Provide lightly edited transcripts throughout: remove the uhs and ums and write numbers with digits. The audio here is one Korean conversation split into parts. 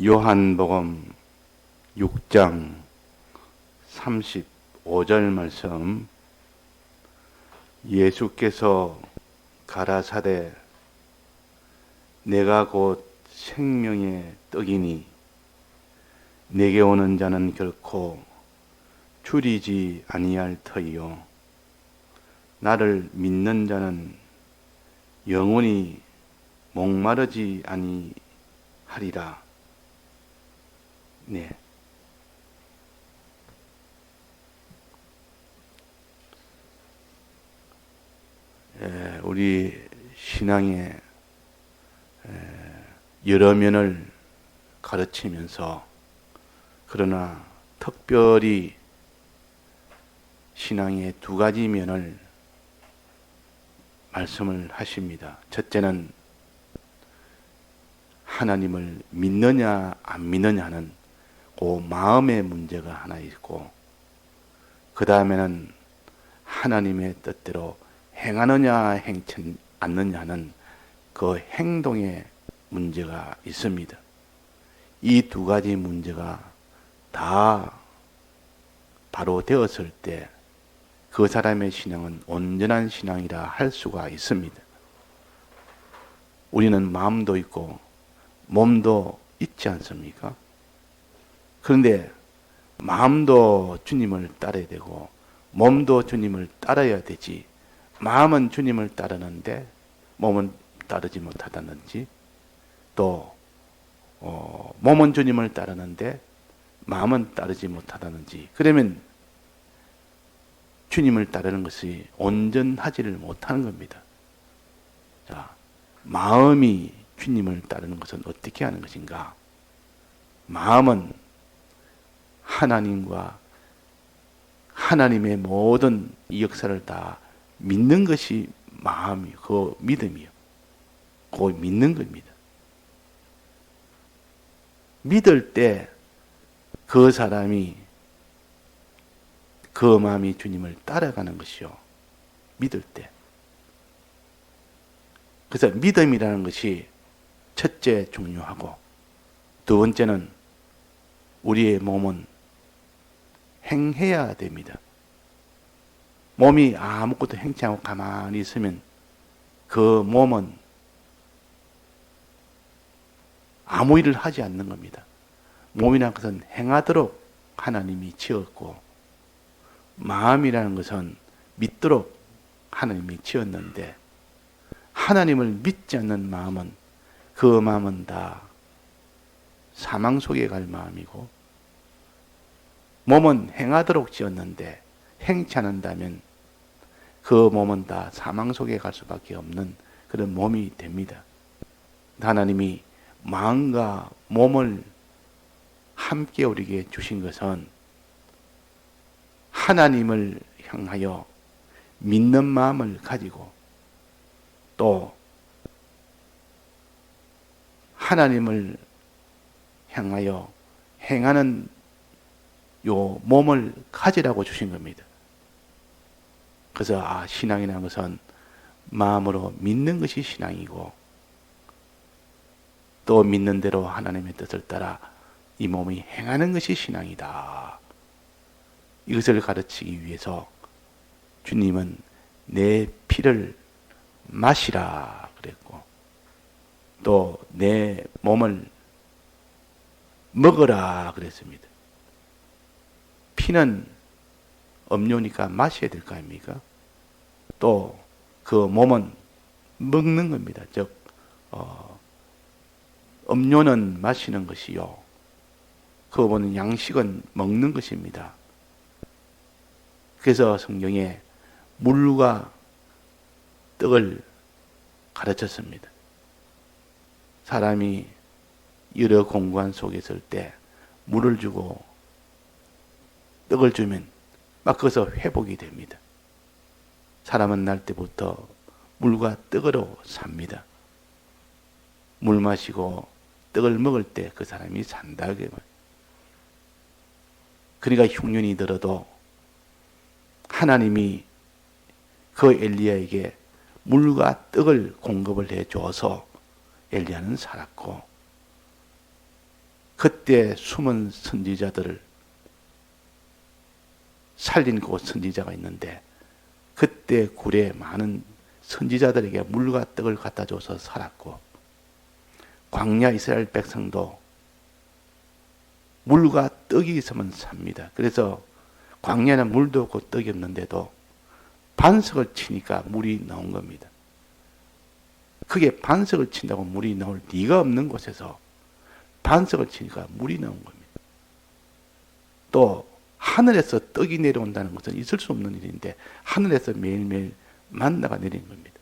요한복음 6장 35절 말씀, 예수께서 가라사대 내가 곧 생명의 떡이니 내게 오는 자는 결코 줄이지 아니할 터이요 나를 믿는 자는 영원히 목마르지 아니하리라. 네. 우리 신앙의 여러 면을 가르치면서, 그러나 특별히 신앙의 두 가지 면을 말씀을 하십니다. 첫째는 하나님을 믿느냐 안 믿느냐 하는 그 마음의 문제가 하나 있고, 그 다음에는 하나님의 뜻대로 행하느냐 행치 않느냐 하는 그 행동의 문제가 있습니다. 이 두 가지 문제가 다 바로 되었을 때 그 사람의 신앙은 온전한 신앙이라 할 수가 있습니다. 우리는 마음도 있고 몸도 있지 않습니까? 그런데 마음도 주님을 따라야 되고 몸도 주님을 따라야 되지, 마음은 주님을 따르는데 몸은 따르지 못하다든지, 또 몸은 주님을 따르는데 마음은 따르지 못하다든지, 그러면 주님을 따르는 것이 온전하지를 못하는 겁니다. 자, 마음이 주님을 따르는 것은 어떻게 하는 것인가? 마음은 하나님과 하나님의 모든 이 역사를 다 믿는 것이 마음이요, 그 믿음이요. 그 믿는 겁니다. 믿을 때 그 사람이, 그 마음이 주님을 따라가는 것이요. 믿을 때. 그래서 믿음이라는 것이 첫째 중요하고, 두 번째는 우리의 몸은 행해야 됩니다. 몸이 아무것도 행치 않고 가만히 있으면 그 몸은 아무 일을 하지 않는 겁니다. 몸이라는 것은 행하도록 하나님이 지었고, 마음이라는 것은 믿도록 하나님이 지었는데, 하나님을 믿지 않는 마음은, 그 마음은 다 사망 속에 갈 마음이고, 몸은 행하도록 지었는데 행치 않는다면 그 몸은 다 사망 속에 갈 수밖에 없는 그런 몸이 됩니다. 하나님이 마음과 몸을 함께 우리에게 주신 것은 하나님을 향하여 믿는 마음을 가지고, 또 하나님을 향하여 행하는 요 몸을 가지라고 주신 겁니다. 그래서 신앙이라는 것은 마음으로 믿는 것이 신앙이고, 또 믿는 대로 하나님의 뜻을 따라 이 몸이 행하는 것이 신앙이다. 이것을 가르치기 위해서 주님은 내 피를 마시라 그랬고, 또 내 몸을 먹으라 그랬습니다. 피는 음료니까 마셔야 될 거 아닙니까? 또 그 몸은 먹는 겁니다. 즉 음료는 마시는 것이요, 그 보는 양식은 먹는 것입니다. 그래서 성경에 물과 떡을 가르쳤습니다. 사람이 여러 공고한 속에 있을 때 물을 주고 떡을 주면 막 거기서 회복이 됩니다. 사람은 날 때부터 물과 떡으로 삽니다. 물 마시고 떡을 먹을 때 그 사람이 산다. 그러니까 흉년이 들어도 하나님이 그 엘리야에게 물과 떡을 공급을 해줘서 엘리야는 살았고, 그때 숨은 선지자들을 살린 그 선지자가 있는데 그때 굴에 많은 선지자들에게 물과 떡을 갖다 줘서 살았고 광야 이스라엘 백성도 물과 떡이 있으면 삽니다. 그래서 광야는 물도 없고 떡이 없는데도 반석을 치니까 물이 나온 겁니다. 그게 반석을 친다고 물이 나올 리가 없는 곳에서 반석을 치니까 물이 나온 겁니다. 또 하늘에서 떡이 내려온다는 것은 있을 수 없는 일인데 하늘에서 매일매일 만나가 내린 겁니다.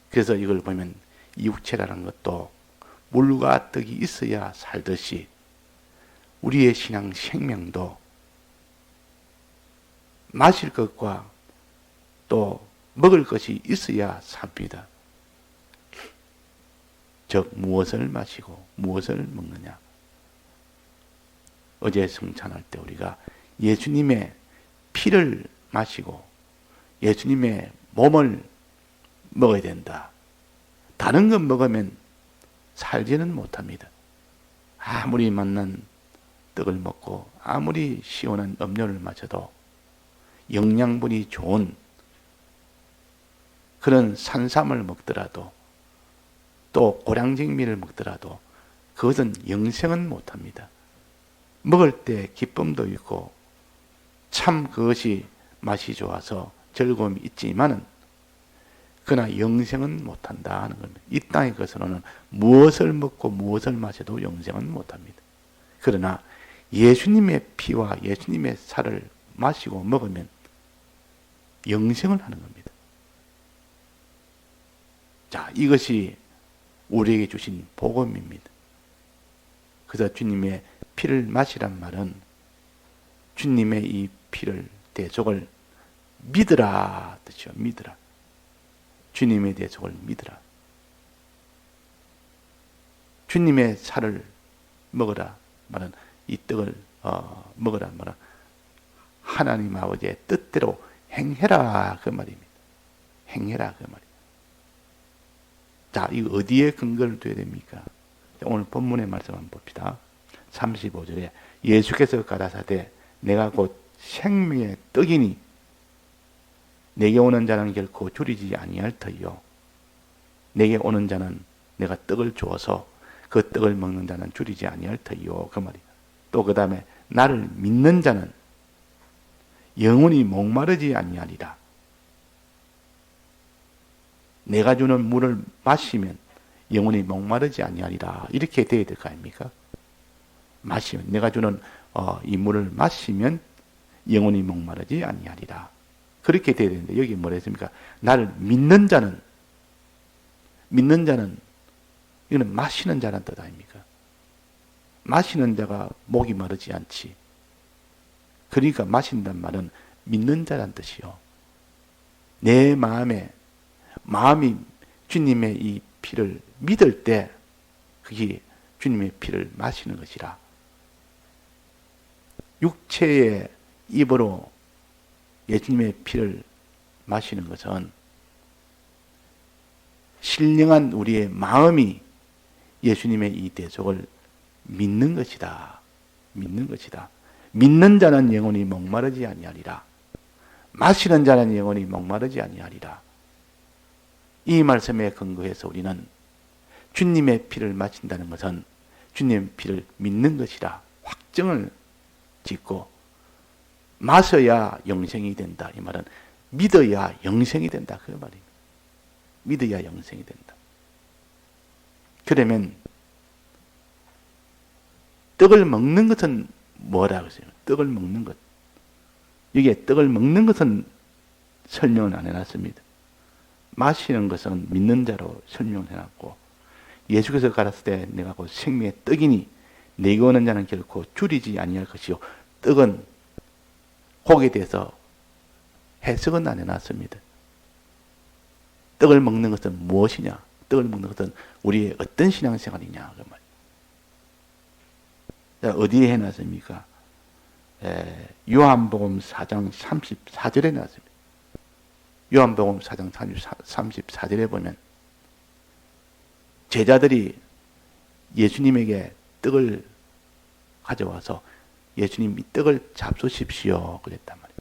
그래서 이걸 보면 이 육체라는 것도 물과 떡이 있어야 살듯이 우리의 신앙 생명도 마실 것과 또 먹을 것이 있어야 삽니다. 즉 무엇을 마시고 무엇을 먹느냐. 어제 성찬할 때 우리가 예수님의 피를 마시고 예수님의 몸을 먹어야 된다. 다른 것 먹으면 살지는 못합니다. 아무리 맛난 떡을 먹고 아무리 시원한 음료를 마셔도 영양분이 좋은 그런 산삼을 먹더라도 또 고량쟁미를 먹더라도 그것은 영생은 못합니다. 먹을 때 기쁨도 있고 참 그것이 맛이 좋아서 즐거움이 있지만은 그러나 영생은 못한다 하는 겁니다. 이 땅의 것으로는 무엇을 먹고 무엇을 마셔도 영생은 못합니다. 그러나 예수님의 피와 예수님의 살을 마시고 먹으면 영생을 하는 겁니다. 자, 이것이 우리에게 주신 복음입니다. 그래서 주님의 피를 마시란 말은 주님의 이 피를 대속을 믿으라 뜻이요. 믿으라. 주님의 대속을 믿으라. 주님의 살을 먹으라 말은 이 떡을 먹으라 말은 하나님 아버지의 뜻대로 행해라 그 말입니다. 행해라 그 말입니다. 자, 이거 어디에 근거를 둬야 됩니까? 오늘 본문의 말씀 한번 봅시다. 35절에 예수께서 가라사대 내가 곧 생명의 떡이니 내게 오는 자는 결코 줄이지 아니할 터이요 내게 오는 자는 내가 떡을 주어서 그 떡을 먹는 자는 줄이지 아니할 터이요 그 말이야. 또 그 다음에 나를 믿는 자는 영원히 목마르지 아니하리라. 내가 주는 물을 마시면 영원히 목마르지 아니하리라. 이렇게 돼야 될 거 아닙니까? 마시면 내가 주는 이 물을 마시면 영원히 목마르지 아니하리라. 그렇게 돼야 되는데 여기 뭐라 했습니까? 나를 믿는 자는 이거는 마시는 자란 뜻 아닙니까? 마시는 자가 목이 마르지 않지. 그러니까 마신단 말은 믿는 자란 뜻이요. 내 마음이 주님의 이 피를 믿을 때 그게 주님의 피를 마시는 것이라. 육체의 입으로 예수님의 피를 마시는 것은 신령한 우리의 마음이 예수님의 이 대속을 믿는 것이다. 믿는 것이다. 믿는 자는 영원히 목마르지 아니하리라. 마시는 자는 영원히 목마르지 아니하리라. 이 말씀에 근거해서 우리는 주님의 피를 마신다는 것은 주님의 피를 믿는 것이라 확정을 짓고 마셔야 영생이 된다. 이 말은 믿어야 영생이 된다. 그 말입니다. 믿어야 영생이 된다. 그러면 떡을 먹는 것은 뭐라고 했어요? 떡을 먹는 것. 여기에 떡을 먹는 것은 설명을 안 해놨습니다. 마시는 것은 믿는 자로 설명을 해놨고 예수께서 가라사대 때 내가 곧 생명의 떡이니 내게 오는 자는 결코 줄이지 아니할 것이요. 떡은 거기에 대해서 해석은 안 해놨습니다. 떡을 먹는 것은 무엇이냐? 떡을 먹는 것은 우리의 어떤 신앙생활이냐? 그 말. 자, 어디에 해놨습니까? 요한복음 4장 34절에 해놨습니다. 요한복음 4장 34절에 보면 제자들이 예수님에게 떡을 가져와서 예수님 이 떡을 잡수십시오 그랬단 말이에요.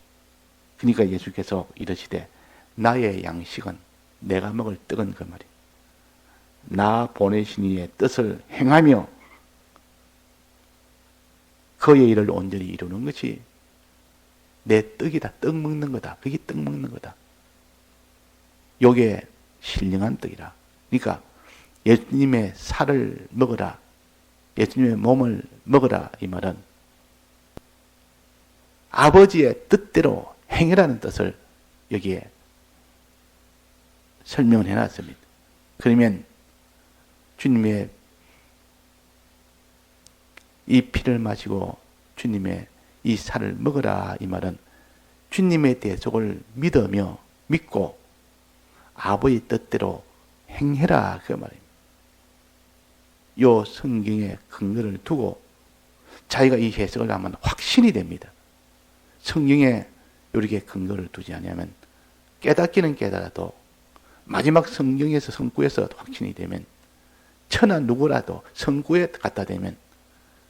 그러니까 예수께서 이르시되 나의 양식은 내가 먹을 떡은 그 말이에요. 나 보내신 이의 뜻을 행하며 그의 일을 온전히 이루는 것이 내 떡이다. 떡 먹는 거다. 그게 떡 먹는 거다. 요게 신령한 떡이라. 그러니까 예수님의 살을 먹어라. 예수님의 몸을 먹어라. 이 말은 아버지의 뜻대로 행해라는 뜻을 여기에 설명을 해놨습니다. 그러면 주님의 이 피를 마시고 주님의 이 살을 먹어라 이 말은 주님의 대속을 믿고 아버지 뜻대로 행해라 그 말입니다. 요 성경의 근거를 두고 자기가 이 해석을 하면 확신이 됩니다. 성경에 이렇게 근거를 두지 않으면 깨닫기는 깨달아도 마지막 성경에서 성구에서 확신이 되면 천하 누구라도 성구에 갖다 대면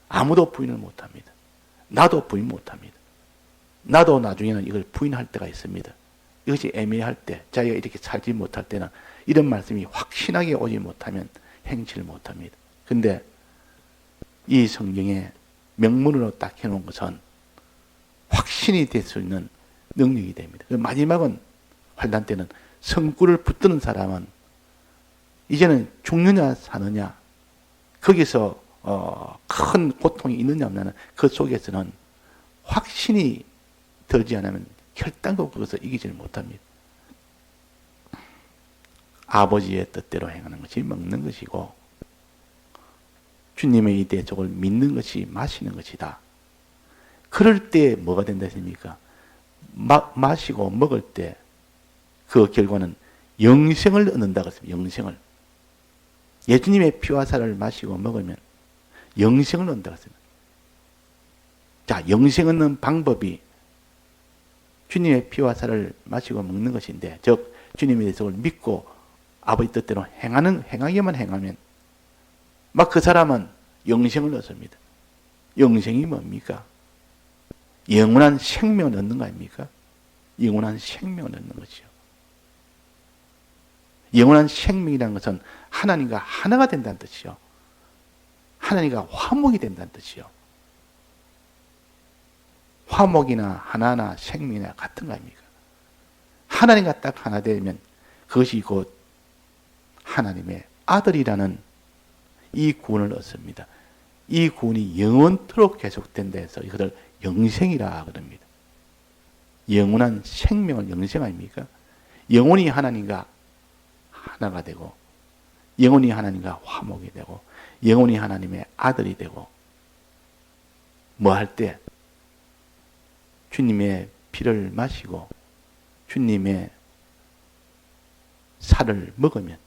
아무도 부인을 못합니다. 나도 부인 못합니다. 나도 나중에는 이걸 부인할 때가 있습니다. 이것이 애매할 때, 자기가 이렇게 살지 못할 때는 이런 말씀이 확신하게 오지 못하면 행치를 못합니다. 근데 이 성경에 명문으로 딱 해놓은 것은 확신이 될 수 있는 능력이 됩니다. 마지막은 환난 때는 성구를 붙드는 사람은 이제는 죽느냐 사느냐 거기서 큰 고통이 있느냐 없느냐 그 속에서는 확신이 들지 않으면 결단코 그것을 이기지를 못합니다. 아버지의 뜻대로 행하는 것이 먹는 것이고 주님의 이 대속을 믿는 것이 마시는 것이다. 그럴 때 뭐가 된다 했습니까? 마시고 먹을 때 그 결과는 영생을 얻는다고 했습니다. 영생을. 예수님의 피와 살을 마시고 먹으면 영생을 얻는다고 했습니다. 자, 영생 얻는 방법이 주님의 피와 살을 마시고 먹는 것인데, 즉 주님의 대속을 믿고 아버지 뜻대로 행하기만 행하면 막 그 사람은 영생을 얻습니다. 영생이 뭡니까? 영원한 생명을 얻는 거 아닙니까? 영원한 생명을 얻는 것이요. 영원한 생명이라는 것은 하나님과 하나가 된다는 뜻이요. 하나님과 화목이 된다는 뜻이요. 화목이나 하나나 생명이나 같은 거 아닙니까? 하나님과 딱 하나 되면 그것이 곧 하나님의 아들이라는 이 구원을 얻습니다. 이 구원이 영원토록 계속된다 해서 이것을 영생이라 그럽니다. 영원한 생명을 영생 아닙니까? 영원히 하나님과 하나가 되고 영원히 하나님과 화목이 되고 영원히 하나님의 아들이 되고 뭐 할 때? 주님의 피를 마시고 주님의 살을 먹으면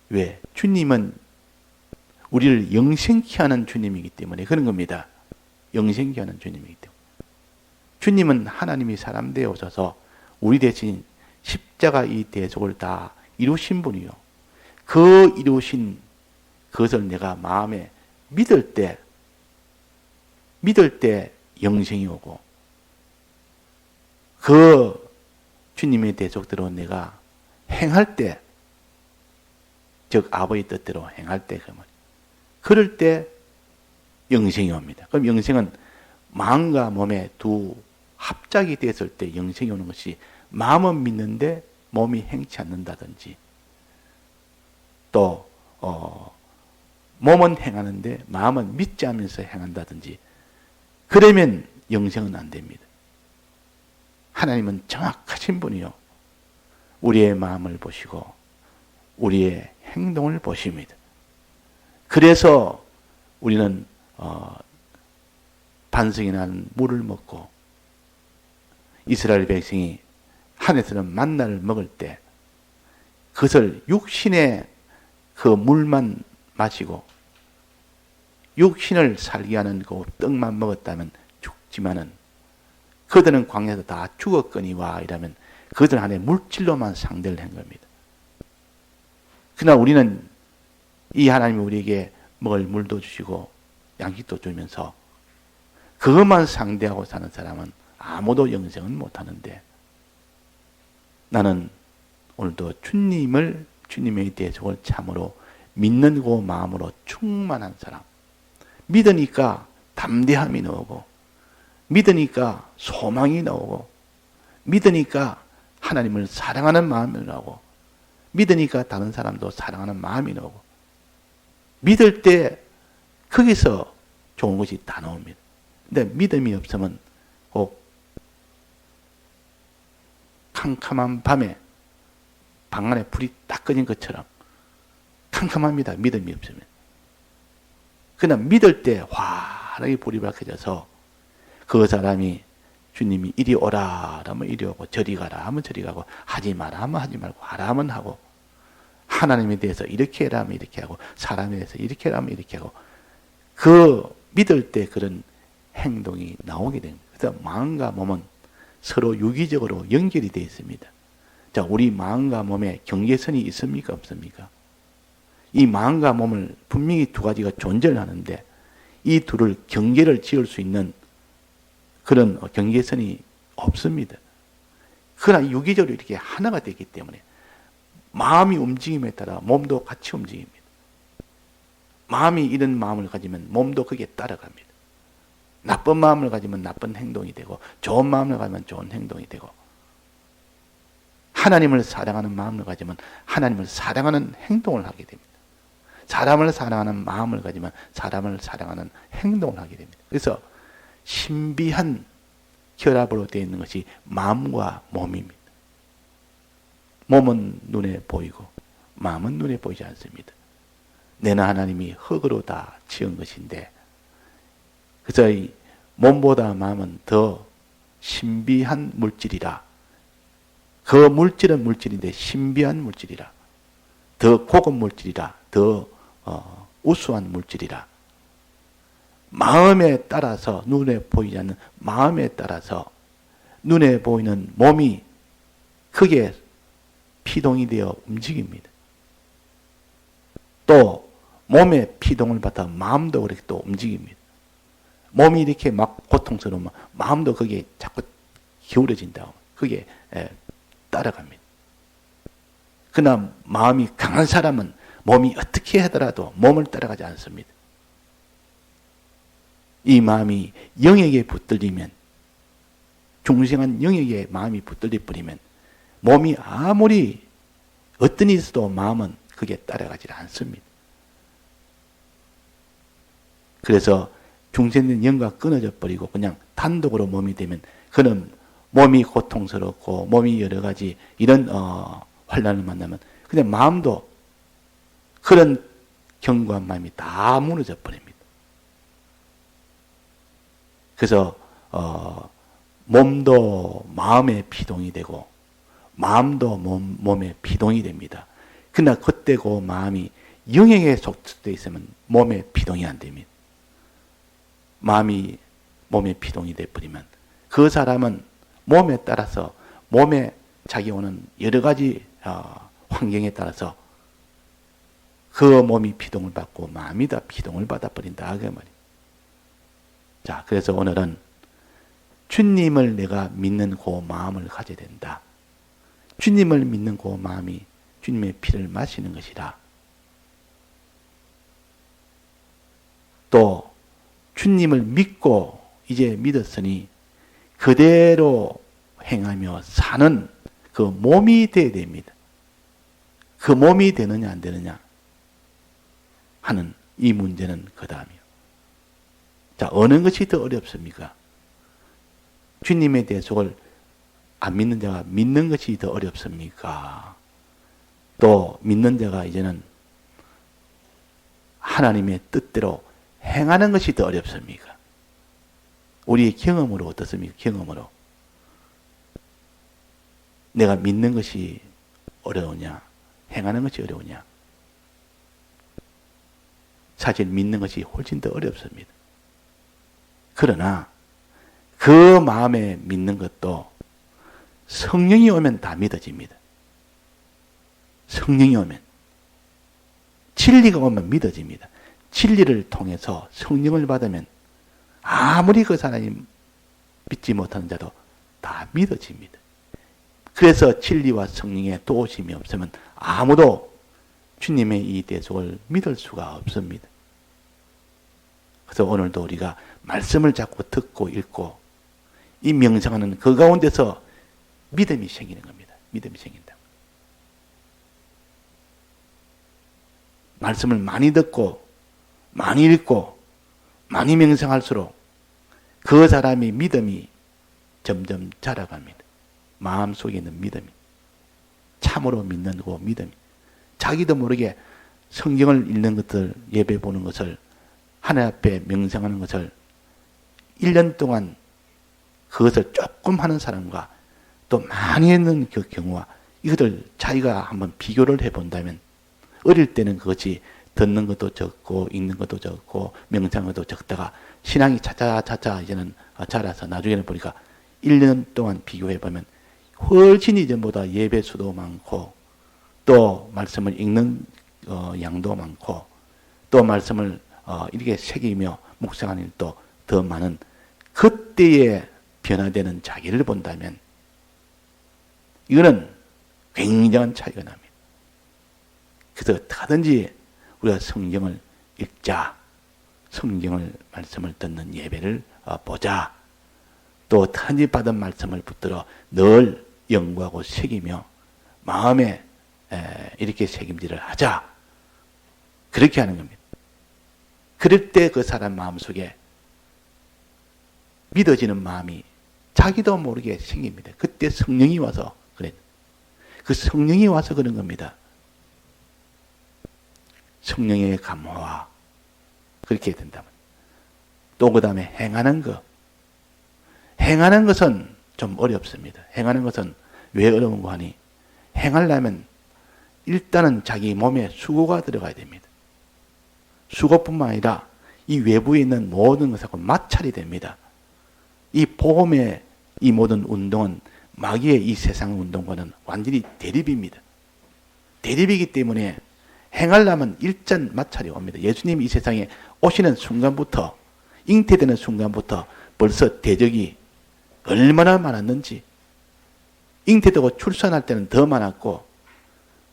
왜? 주님은 우리를 영생케 하는 주님이기 때문에 그런 겁니다. 영생케 하는 주님이기 때문에. 주님은 하나님이 사람 되어 오셔서 우리 대신 십자가 이 대속을 다 이루신 분이요. 그 이루신 그것을 내가 마음에 믿을 때 영생이 오고 그 주님의 대속대로 내가 행할 때, 즉 아버지 뜻대로 행할 때 그럴 때 영생이 옵니다. 그럼 영생은 마음과 몸의 두 합작이 됐을 때 영생이 오는 것이 마음은 믿는데 몸이 행치 않는다든지 또 몸은 행하는데 마음은 믿지 않으면서 행한다든지 그러면 영생은 안 됩니다. 하나님은 정확하신 분이요. 우리의 마음을 보시고 우리의 행동을 보십니다. 그래서 우리는 반석이 난 물을 먹고 이스라엘 백성이 하늘에서는 만나를 먹을 때 그것을 육신의 그 물만 마시고 육신을 살게 하는 그 떡만 먹었다면 죽지만은 그들은 광야에서 다 죽었거니와 이라면 그들 안에 물질로만 상대를 한 겁니다. 그러나 우리는 이 하나님이 우리에게 먹을 물도 주시고 양식도 주면서 그것만 상대하고 사는 사람은 아무도 영생은 못하는데, 나는 오늘도 주님의 대속을 참으로 믿는 그 마음으로 충만한 사람, 믿으니까 담대함이 나오고, 믿으니까 소망이 나오고, 믿으니까 하나님을 사랑하는 마음이 나오고, 믿으니까 다른 사람도 사랑하는 마음이 나오고, 믿을 때 거기서 좋은 것이 다 나옵니다. 근데 믿음이 없으면 꼭 캄캄한 밤에 방 안에 불이 딱 꺼진 것처럼 캄캄합니다. 믿음이 없으면. 그러나 믿을 때 환하게 불이 밝혀져서 그 사람이 주님이 이리 오라 하면 이리 오고, 저리 가라 하면 저리 가고, 하지 마라 하면 하지 말고, 하라 하면 하고, 하나님에 대해서 이렇게 해라 하면 이렇게 하고, 사람에 대해서 이렇게 해라 하면 이렇게 하고, 그 믿을 때 그런 행동이 나오게 됩니다. 그래서 마음과 몸은 서로 유기적으로 연결이 되어 있습니다. 자, 우리 마음과 몸에 경계선이 있습니까? 없습니까? 이 마음과 몸을 분명히 두 가지가 존재를 하는데, 이 둘을 경계를 지을 수 있는 그런 경계선이 없습니다. 그러나 유기적으로 이렇게 하나가 되기 때문에 마음이 움직임에 따라 몸도 같이 움직입니다. 마음이 이런 마음을 가지면 몸도 그게 따라갑니다. 나쁜 마음을 가지면 나쁜 행동이 되고, 좋은 마음을 가지면 좋은 행동이 되고, 하나님을 사랑하는 마음을 가지면 하나님을 사랑하는 행동을 하게 됩니다. 사람을 사랑하는 마음을 가지면 사람을 사랑하는 행동을 하게 됩니다. 그래서 신비한 결합으로 되어 있는 것이 마음과 몸입니다. 몸은 눈에 보이고 마음은 눈에 보이지 않습니다. 내는 하나님이 흙으로 다 지은 것인데, 그래서 이 몸보다 마음은 더 신비한 물질이라, 그 물질은 물질인데 신비한 물질이라, 더 고급 물질이라, 더 우수한 물질이라, 마음에 따라서, 눈에 보이지 않는 마음에 따라서 눈에 보이는 몸이 크게 피동이 되어 움직입니다. 또 몸에 피동을 받아 마음도 그렇게 또 움직입니다. 몸이 이렇게 막 고통스러우면 마음도 거기에 자꾸 기울어진다고, 그게 따라갑니다. 그러나 마음이 강한 사람은 몸이 어떻게 하더라도 몸을 따라가지 않습니다. 이 마음이 영역에 붙들리면, 중생한 영역에 마음이 붙들려 버리면 몸이 아무리 어떤 일이 있어도 마음은 그게 따라가지 않습니다. 그래서 중생된 영과 끊어져 버리고 그냥 단독으로 몸이 되면, 그는 몸이 고통스럽고 몸이 여러 가지 이런 환난을 만나면 그냥 마음도 그런 견고한 마음이 다 무너져 버립니다. 그래서 몸도 마음에 피동이 되고 마음도 몸에 피동이 됩니다. 그러나 그때 그 마음이 영역에 속되어 있으면 몸에 피동이 안 됩니다. 마음이 몸에 피동이 되어버리면 그 사람은 몸에 따라서, 몸에 자기 오는 여러 가지 환경에 따라서 그 몸이 피동을 받고 마음이 다 피동을 받아버린다, 그 말이에요. 자, 그래서 오늘은 주님을 내가 믿는 그 마음을 가져야 된다. 주님을 믿는 그 마음이 주님의 피를 마시는 것이라. 또 주님을 믿고 이제 믿었으니 그대로 행하며 사는 그 몸이 되어야 됩니다. 그 몸이 되느냐 안 되느냐 하는 이 문제는 그 다음이요. 자, 어느 것이 더 어렵습니까? 주님의 대속을 안 믿는 자가 믿는 것이 더 어렵습니까? 또 믿는 자가 이제는 하나님의 뜻대로 행하는 것이 더 어렵습니까? 우리의 경험으로 어떻습니까? 경험으로. 내가 믿는 것이 어려우냐? 행하는 것이 어려우냐? 사실 믿는 것이 훨씬 더 어렵습니다. 그러나 그 마음에 믿는 것도 성령이 오면 다 믿어집니다. 성령이 오면, 진리가 오면 믿어집니다. 진리를 통해서 성령을 받으면 아무리 그 사람이 믿지 못하는 자도 다 믿어집니다. 그래서 진리와 성령의 도우심이 없으면 아무도 주님의 이 대속을 믿을 수가 없습니다. 그래서 오늘도 우리가 말씀을 자꾸 듣고 읽고 이 명상하는 그 가운데서 믿음이 생기는 겁니다. 믿음이 생긴다. 말씀을 많이 듣고 많이 읽고 많이 명상할수록 그 사람이 믿음이 점점 자라갑니다. 마음속에 있는 믿음이. 참으로 믿는 그 믿음이. 자기도 모르게 성경을 읽는 것들, 예배 보는 것을, 하나님 앞에 명상하는 것을 1년 동안 그것을 조금 하는 사람과 또 많이 했는 그 경우와 이것을 자기가 한번 비교를 해본다면 어릴 때는 그것이 듣는 것도 적고 읽는 것도 적고 명상한 것도 적다가 신앙이 차차차차 이제는 자라서 나중에는 보니까 1년 동안 비교해보면 훨씬 이전보다 예배 수도 많고 또 말씀을 읽는 양도 많고 또 말씀을 이렇게 새기며 묵상하는 일도 더 많은 그때의 변화되는 자기를 본다면 이거는 굉장한 차이가 납니다. 그래서 어떻게든지 우리가 성경을 읽자, 성경을 말씀을 듣는 예배를 보자, 또 어떻게든지 받은 말씀을 붙들어 늘 연구하고 새기며 마음에 이렇게 책임질을 하자. 그렇게 하는 겁니다. 그럴 때 그 사람 마음속에 믿어지는 마음이 자기도 모르게 생깁니다. 그때 성령이 와서 그래. 그 성령이 와서 그런 겁니다. 성령의 감화와 그렇게 된다면 또 그 다음에 행하는 것. 행하는 것은 좀 어렵습니다. 행하는 것은 왜 어려운가 하니 행하려면 일단은 자기 몸에 수고가 들어가야 됩니다. 수고뿐만 아니라 이 외부에 있는 모든 것하고 마찰이 됩니다. 이 복음의 이 모든 운동은 마귀의 이 세상 운동과는 완전히 대립입니다. 대립이기 때문에 행하려면 일전 마찰이 옵니다. 예수님이 이 세상에 오시는 순간부터 잉태되는 순간부터 벌써 대적이 얼마나 많았는지 잉태되고 출산할 때는 더 많았고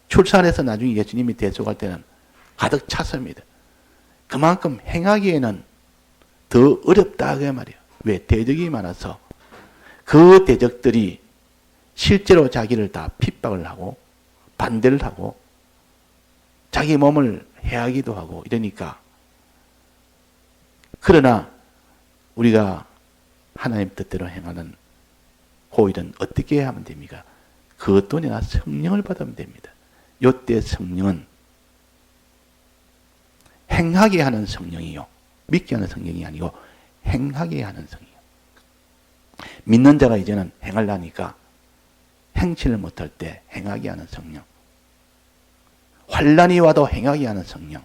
출산해서 나중에 예수님이 대속할 때는 가득 찼습니다. 그만큼 행하기에는 더 어렵다 그 말이에요. 왜? 대적이 많아서 그 대적들이 실제로 자기를 다 핍박을 하고 반대를 하고 자기 몸을 해하기도 하고 이러니까 그러나 우리가 하나님 뜻대로 행하는 그 일은 어떻게 하면 됩니까? 그것도 내가 성령을 받으면 됩니다. 요때 성령은 행하게 하는 성령이요. 믿게 하는 성령이 아니고 행하게 하는 성령. 믿는 자가 이제는 행하려니까 행치를 못할 때 행하게 하는 성령. 환난이 와도 행하게 하는 성령.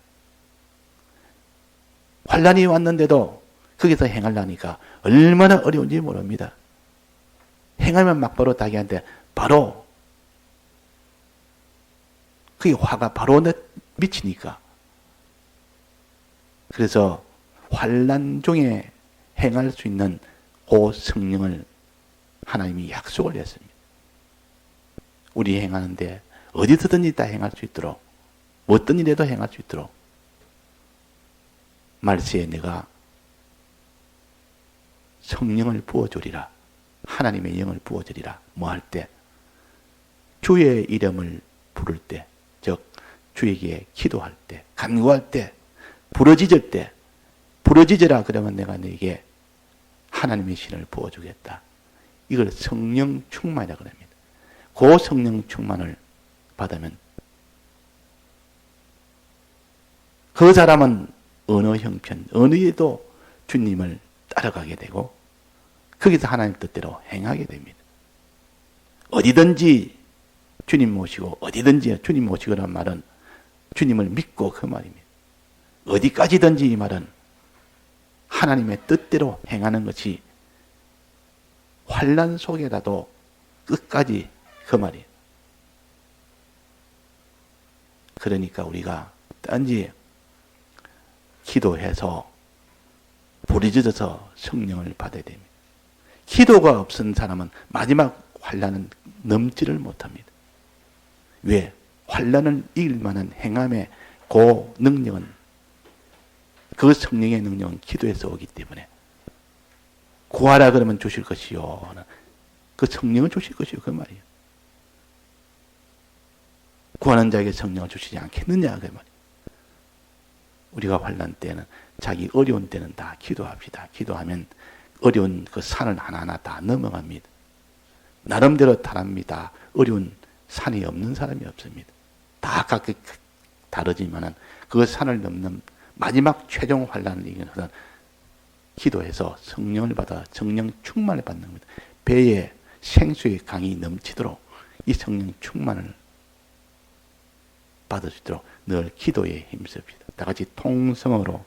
환난이 왔는데도 거기서 행하려니까 얼마나 어려운지 모릅니다. 행하면 막바로 자기한테 바로 그게 화가 바로 미치니까. 그래서 환난 중에 행할 수 있는 그 성령을 하나님이 약속을 했습니다. 우리 행하는데 어디서든지 다 행할 수 있도록 어떤 일에도 행할 수 있도록 말세에 내가 성령을 부어주리라. 하나님의 영을 부어주리라. 뭐 할 때? 주의 이름을 부를 때, 즉 주에게 기도할 때, 간구할 때, 부르짖을 때, 부르짖으라 그러면 내가 너에게 하나님의 신을 부어주겠다. 이걸 성령 충만이라고 합니다. 그 성령 충만을 받으면 그 사람은 어느 형편, 어느 에도 주님을 따라가게 되고 거기서 하나님 뜻대로 행하게 됩니다. 어디든지 주님 모시고 어디든지 주님 모시고란 말은 주님을 믿고 그 말입니다. 어디까지든지 이 말은 하나님의 뜻대로 행하는 것이 환난 속에라도 끝까지 그 말이에요. 그러니까 우리가 단지 기도해서 부르짖어서 성령을 받아야 됩니다. 기도가 없은 사람은 마지막 환난은 넘지를 못합니다. 왜? 환난을 이길 만한 행함의 그 능력은, 그 성령의 능력은 기도에서 오기 때문에 구하라 그러면 주실 것이요. 그 성령을 주실 것이요. 그 말이에요. 구하는 자에게 성령을 주시지 않겠느냐 그 말이에요. 우리가 환난 때는, 자기 어려운 때는 다 기도합시다. 기도하면 어려운 그 산을 하나하나 다 넘어갑니다. 나름대로 다릅니다. 어려운 산이 없는 사람이 없습니다. 다 각각 다르지만은 그 산을 넘는 마지막 최종 환난을 이기는 것은 기도해서 성령을 받아 성령 충만을 받는 겁니다. 배에 생수의 강이 넘치도록 이 성령 충만을 받을 수 있도록 늘 기도에 힘씁시다. 다 같이 통성으로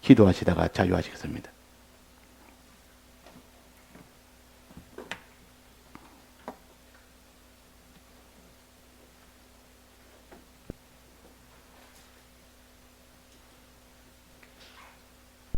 기도하시다가 자유하시겠습니다.